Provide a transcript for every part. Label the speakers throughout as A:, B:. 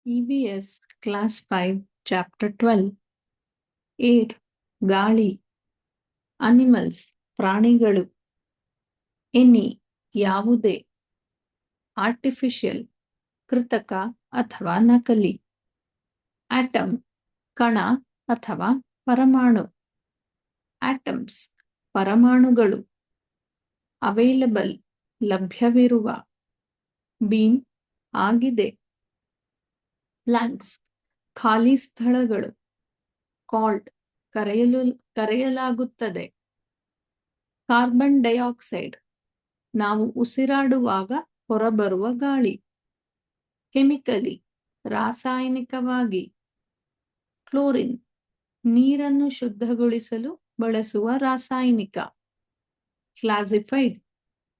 A: EVS Class 5 Chapter 12 Air ಗಾಳಿ Animals ಪ್ರಾಣಿಗಳು Any ಯಾವುದೇ Artificial ಕೃತಕ ಅಥವಾ ನಕಲಿ Atom ಕಣ ಅಥವಾ ಪರಮಾಣು Atoms ಪರಮಾಣುಗಳು Available ಲಭ್ಯವಿರುವ Been ಆಗಿದೆ Blanks ಖಾಲಿ ಸ್ಥಳಗಳು Called ಕರೆಯಲಾಗುತ್ತದೆ ಕಾರ್ಬನ್ ಡೈಆಕ್ಸೈಡ್ ನಾವು ಉಸಿರಾಡುವಾಗ ಹೊರಬರುವ ಗಾಳಿ ಕೆಮಿಕಲಿ ರಾಸಾಯನಿಕವಾಗಿ ಕ್ಲೋರಿನ್ ನೀರನ್ನು ಶುದ್ಧಗೊಳಿಸಲು ಬಳಸುವ ರಾಸಾಯನಿಕ ಕ್ಲಾಸಿಫೈಡ್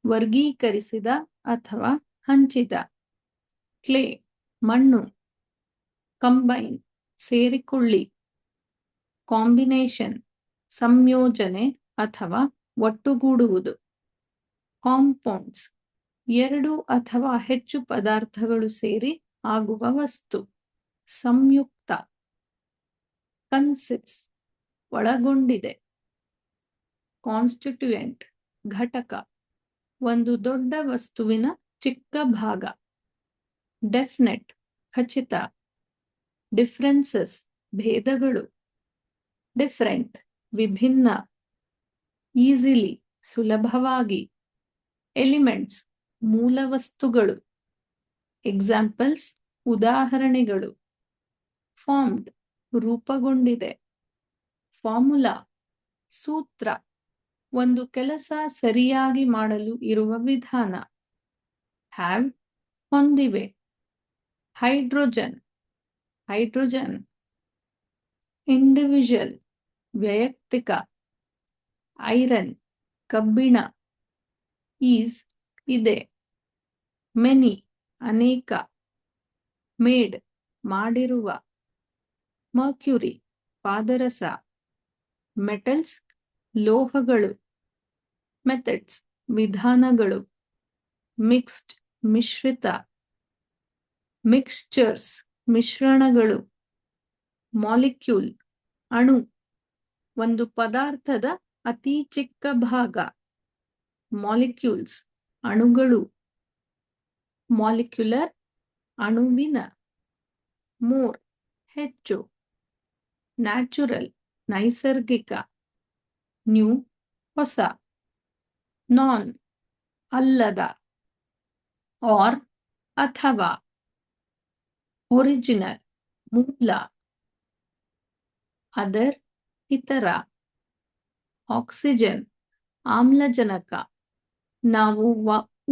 A: ವರ್ಗೀಕರಿಸಿದ ಅಥವಾ ಹಂಚಿದ ಕ್ಲೇ ಮಣ್ಣು ಕಂಬೈನ್ ಸೇರಿಕೊಳ್ಳಿ ಕಾಂಬಿನೇಷನ್ ಸಂಯೋಜನೆ ಅಥವಾ ಒಟ್ಟುಗೂಡುವುದು ಕಾಂಪೌಂಡ್ಸ್ ಎರಡು ಅಥವಾ ಹೆಚ್ಚು ಪದಾರ್ಥಗಳು ಸೇರಿ ಆಗುವ ವಸ್ತು ಸಂಯುಕ್ತ ಕನ್ಸಿಸ್ಟ್ಸ್ ಒಳಗೊಂಡಿದೆ ಕಾನ್ಸ್ಟಿಟ್ಯೂಯೆಂಟ್ ಘಟಕ ಒಂದು ದೊಡ್ಡ ವಸ್ತುವಿನ ಚಿಕ್ಕ ಭಾಗ ಡೆಫಿನೆಟ್ ಖಚಿತ ಡಿಫರೆನ್ಸಸ್ ಭೇದಗಳು ಡಿಫರೆಂಟ್ ವಿಭಿನ್ನ ಈಸಿಲಿ ಸುಲಭವಾಗಿ ಎಲಿಮೆಂಟ್ಸ್ ಮೂಲವಸ್ತುಗಳು ಎಕ್ಸಾಂಪಲ್ಸ್ ಉದಾಹರಣೆಗಳು ಫಾರ್ಮ್ಡ್ ರೂಪಗೊಂಡಿದೆ ಫಾರ್ಮುಲಾ ಸೂತ್ರ ಒಂದು ಕೆಲಸ ಸರಿಯಾಗಿ ಮಾಡಲು ಇರುವ ವಿಧಾನ ಹ್ಯಾವ್ ಹೊಂದಿವೆ ಹೈಡ್ರೋಜನ್ ಇಂಡಿವಿಜುವಲ್ ವೈಯಕ್ತಿಕ ಐರನ್ ಕಬ್ಬಿಣ ಈಸ್ ಇದೆ ಮೆನಿ ಅನೇಕ ಮೇಡ್ ಮಾಡಿರುವ ಮರ್ಕ್ಯುರಿ ಪಾದರಸ ಮೆಟಲ್ಸ್ ಲೋಹಗಳು ಮೆಥಡ್ಸ್ ವಿಧಾನಗಳು ಮಿಕ್ಸ್ಡ್ ಮಿಶ್ರಿತ ಮಿಕ್ಸ್ಚರ್ಸ್ ಮಿಶ್ರಣಗಳು ಮಾಲಿಕ್ಯೂಲ್ ಅಣು ಒಂದು ಪದಾರ್ಥದ ಅತಿ ಚಿಕ್ಕ ಭಾಗ ಮಾಲಿಕ್ಯೂಲ್ಸ್ ಅಣುಗಳು ಮಾಲಿಕ್ಯುಲರ್ ಅಣುವಿನ ಮೋರ್ ಹೆಚ್ಚು ನ್ಯಾಚುರಲ್ ನೈಸರ್ಗಿಕ ನ್ಯೂ ಹೊಸ ನಾನ್ ಅಲ್ಲದ ಆರ್ ಅಥವಾ ಒರಿಜಿನಲ್ ಮೂಲ ಅದರ್ ಇತರ ಆಕ್ಸಿಜನ್ ಆಮ್ಲಜನಕ ನಾವು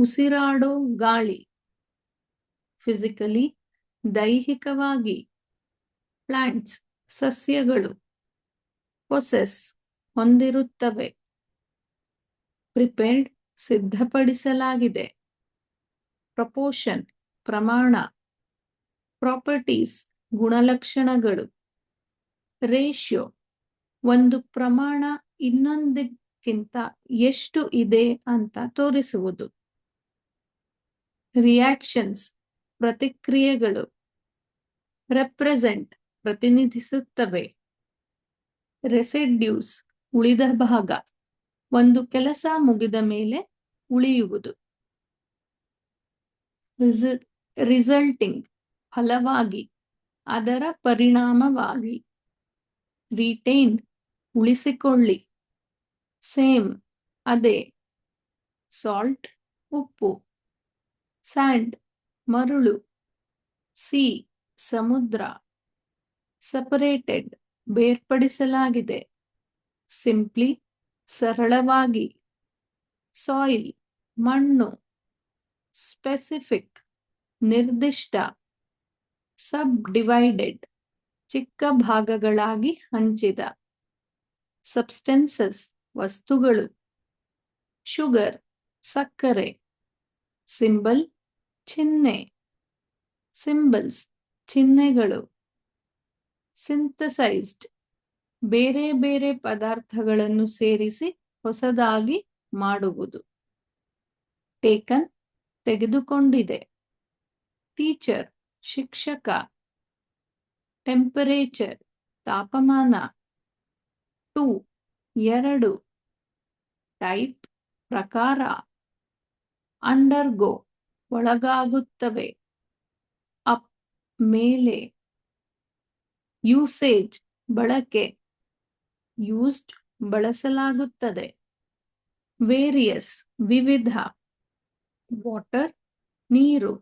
A: ಉಸಿರಾಡೋ ಗಾಳಿ ಫಿಸಿಕಲಿ ದೈಹಿಕವಾಗಿ ಪ್ಲಾಂಟ್ಸ್ ಸಸ್ಯಗಳು ಪೊಸೆಸ್ ಹೊಂದಿರುತ್ತವೆ ಪ್ರಿಪೇರ್ಡ್ ಸಿದ್ಧಪಡಿಸಲಾಗಿದೆ ಪ್ರಪೋರ್ಷನ್ ಪ್ರಮಾಣ ಪ್ರಾಪರ್ಟೀಸ್ ಗುಣಲಕ್ಷಣಗಳು ರೇಷಿಯೋ ಒಂದು ಪ್ರಮಾಣ ಇನ್ನೊಂದಕ್ಕಿಂತ ಎಷ್ಟು ಇದೆ ಅಂತ ತೋರಿಸುವುದು ರಿಯಾಕ್ಷನ್ಸ್ ಪ್ರತಿಕ್ರಿಯೆಗಳು ರೆಪ್ರೆಸೆಂಟ್ ಪ್ರತಿನಿಧಿಸುತ್ತವೆ ರೆಸಿಡ್ಯೂಸ್ ಉಳಿದ ಭಾಗ ಒಂದು ಕೆಲಸ ಮುಗಿದ ಮೇಲೆ ಉಳಿಯುವುದು ರಿಸಲ್ಟಿಂಗ್ ಫಲವಾಗಿ ಅದರ ಪರಿಣಾಮವಾಗಿ ರಿಟೈನ್ ಉಳಿಸಿಕೊಳ್ಳಿ ಸೇಮ್ ಅದೇ ಸಾಲ್ಟ್ ಉಪ್ಪು ಸ್ಯಾಂಡ್ ಮರಳು ಸಿ ಸಮುದ್ರ ಸಪರೇಟೆಡ್ ಬೇರ್ಪಡಿಸಲಾಗಿದೆ ಸಿಂಪ್ಲಿ ಸರಳವಾಗಿ ಸಾಯಿಲ್ ಮಣ್ಣು ಸ್ಪೆಸಿಫಿಕ್ ನಿರ್ದಿಷ್ಟ ಸಬ್ ಡಿವೈಡೆಡ್ ಚಿಕ್ಕ ಭಾಗಗಳಾಗಿ ಹಂಚಿದ ಸಬ್ಸ್ಟೆನ್ಸಸ್ ವಸ್ತುಗಳು ಶುಗರ್ ಸಕ್ಕರೆ ಸಿಂಬಲ್ ಚಿಹ್ನೆ ಸಿಂಬಲ್ಸ್ ಚಿಹ್ನೆಗಳು ಸಿಂಥಸೈಸ್ಡ್ ಬೇರೆ ಬೇರೆ ಪದಾರ್ಥಗಳನ್ನು ಸೇರಿಸಿ ಹೊಸದಾಗಿ ಮಾಡುವುದು ಟೇಕನ್ ತೆಗೆದುಕೊಂಡಿದೆ ಟೀಚರ್ ಶಿಕ್ಷಕ ಟೆಂಪರೇಚರ್ ತಾಪಮಾನ. 2 2 ಟೈಪ್ ಪ್ರಕಾರ. ಅಂಡರ್ಗೋ ಒಳಗಾಗುತ್ತವೆ. ಅಪ್ ಮೇಲೆ. ಯೂಸೇಜ್ ಬಳಕೆ. ಯೂಸ್ಡ್ ಬಳಸಲಾಗುತ್ತದೆ. ವೇರಿಯಸ್ ವಿವಿಧ. ವಾಟರ್ ನೀರು.